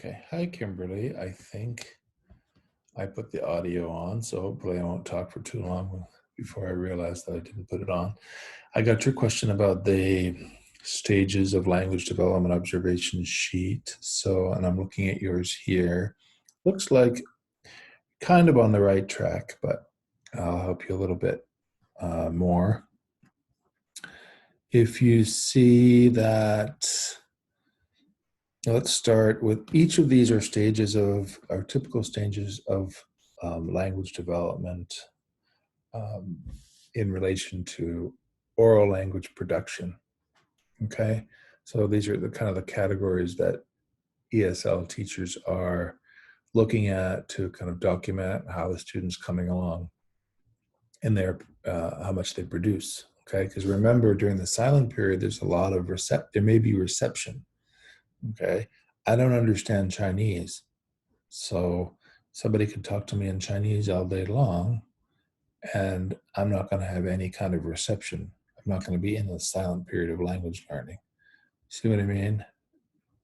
Okay. Hi, Kimberly. I think I put the audio on, so hopefully I won't talk for too long before I realize that I didn't put it on. I got your question about the stages of language development observation sheet. So, and I'm looking at yours here. Looks like kind of on the right track, but I'll help you a little bit more. If you see that, let's start with each of these are typical stages of language development um, in relation to oral language production. Okay, so these are the kind of the categories that ESL teachers are looking at to kind of document how the student's coming along and how much they produce. Okay, because remember during the silent period, there's a lot of there may be reception. Okay, I don't understand Chinese, so somebody could talk to me in Chinese all day long, and I'm not going to have any kind of reception. I'm not going to be in the silent period of language learning. See what I mean?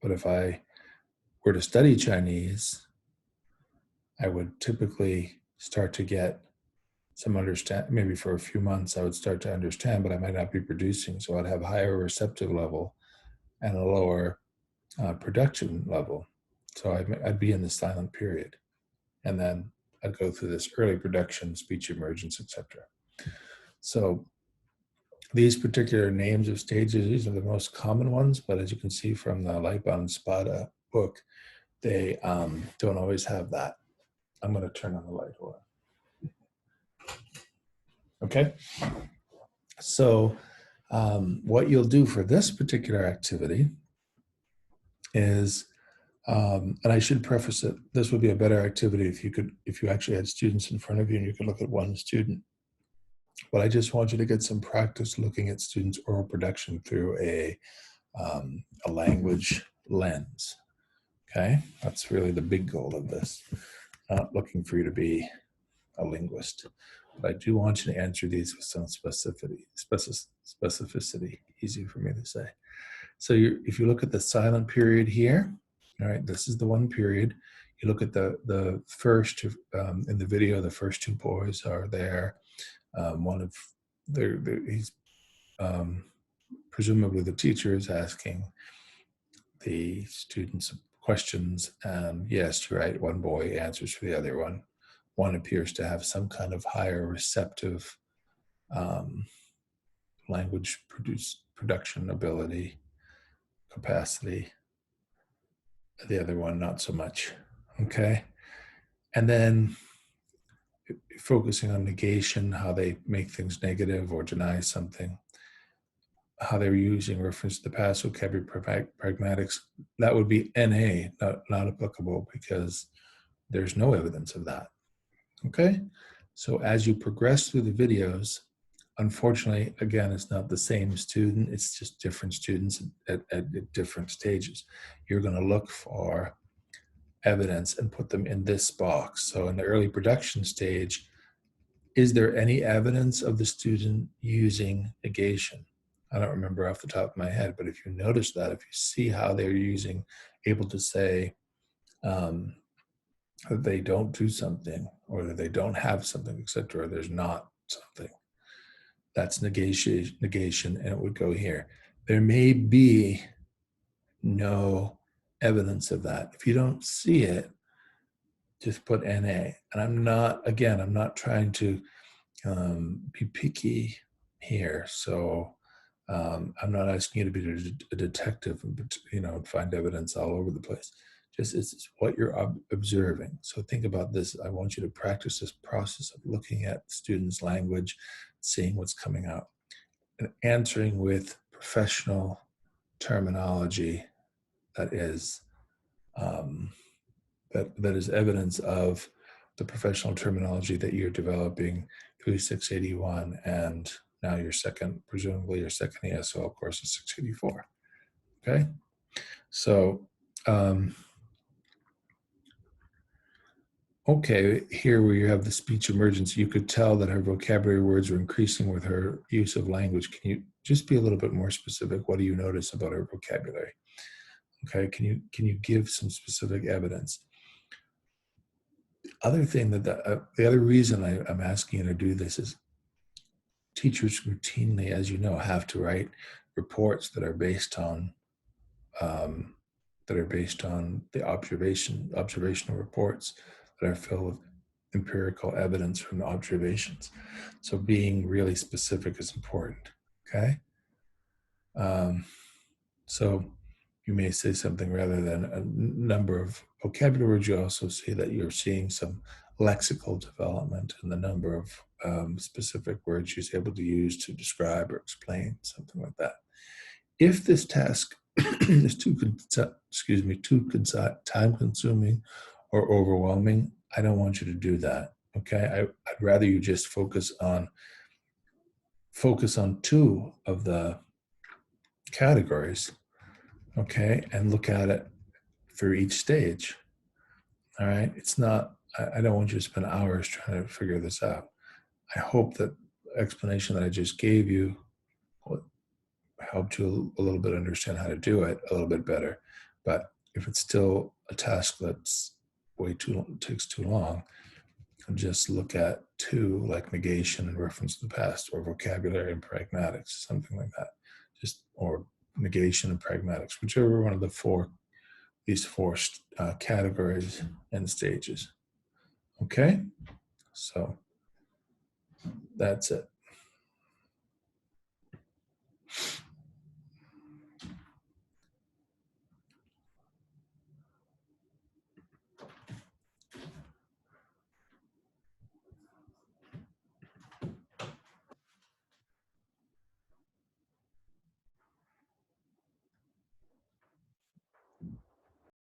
But if I were to study Chinese, I would typically start to get some understand. Maybe for a few months, I would start to understand, but I might not be producing. So I'd have higher receptive level and a lower production level. So I'd be in the silent period. And then I'd go through this early production, speech emergence, etc. So these particular names of stages, these are the most common ones, but as you can see from the Lightbound Spada book, they don't always have that. I'm going to turn on the light. Hold on. Okay. So what you'll do for this particular activity is, and I should preface it, this would be a better activity if you actually had students in front of you and you could look at one student. But I just want you to get some practice looking at students' oral production through a language lens. Okay, that's really the big goal of this. Not looking for you to be a linguist, but I do want you to answer these with some specificity. Easy for me to say. So if you look at the silent period here, all right, this is the one period. You look at the first in the video. The first two boys are there. One of he's presumably the teacher is asking the students questions, and yes, you're right, one boy answers for the other one. One appears to have some kind of higher receptive language production ability, capacity. The other one, not so much. Okay. And then focusing on negation, how they make things negative or deny something, how they're using reference to the past vocabulary pragmatics, that would be NA, not applicable because there's no evidence of that. Okay? So as you progress through the videos, unfortunately, again, it's not the same student, it's just different students at different stages. You're going to look for evidence and put them in this box. So in the early production stage, is there any evidence of the student using negation? I don't remember off the top of my head, but if you notice that, if you see how they're able to say that they don't do something or that they don't have something, etc., there's not something, that's negation, and it would go here. There may be no evidence of that. If you don't see it, just put NA. And I'm not trying to be picky here. So I'm not asking you to be a detective and find evidence all over the place. Just it's what you're observing. So think about this. I want you to practice this process of looking at students' language, seeing what's coming out, and answering with professional terminology that is that is evidence of the professional terminology that you're developing through 681 and now presumably your second ESL course is 684. Okay, so okay, here where you have the speech emergence, you could tell that her vocabulary words are increasing with her use of language. Can you just be a little bit more specific? What do you notice about her vocabulary? Okay, can you give some specific evidence? The other thing the other reason I'm asking you to do this is teachers routinely, as you know, have to write reports that are based on um, the observational reports that are filled with empirical evidence from the observations. So being really specific is important. Okay. So you may say something rather than a number of vocabulary words. You also see that you're seeing some lexical development in the number of specific words you're able to use to describe or explain, something like that. If this task is too time-consuming or overwhelming, I don't want you to do that. Okay, I'd rather you just focus on two of the categories. Okay, and look at it for each stage. All right, it's not. I don't want you to spend hours trying to figure this out. I hope that the explanation that I just gave you helped you a little bit understand how to do it a little bit better. But if it's still a task that's takes too long, just look at two, like negation and reference to the past, or vocabulary and pragmatics, something like that. Or negation and pragmatics, whichever one of these four categories and stages. Okay, so that's it.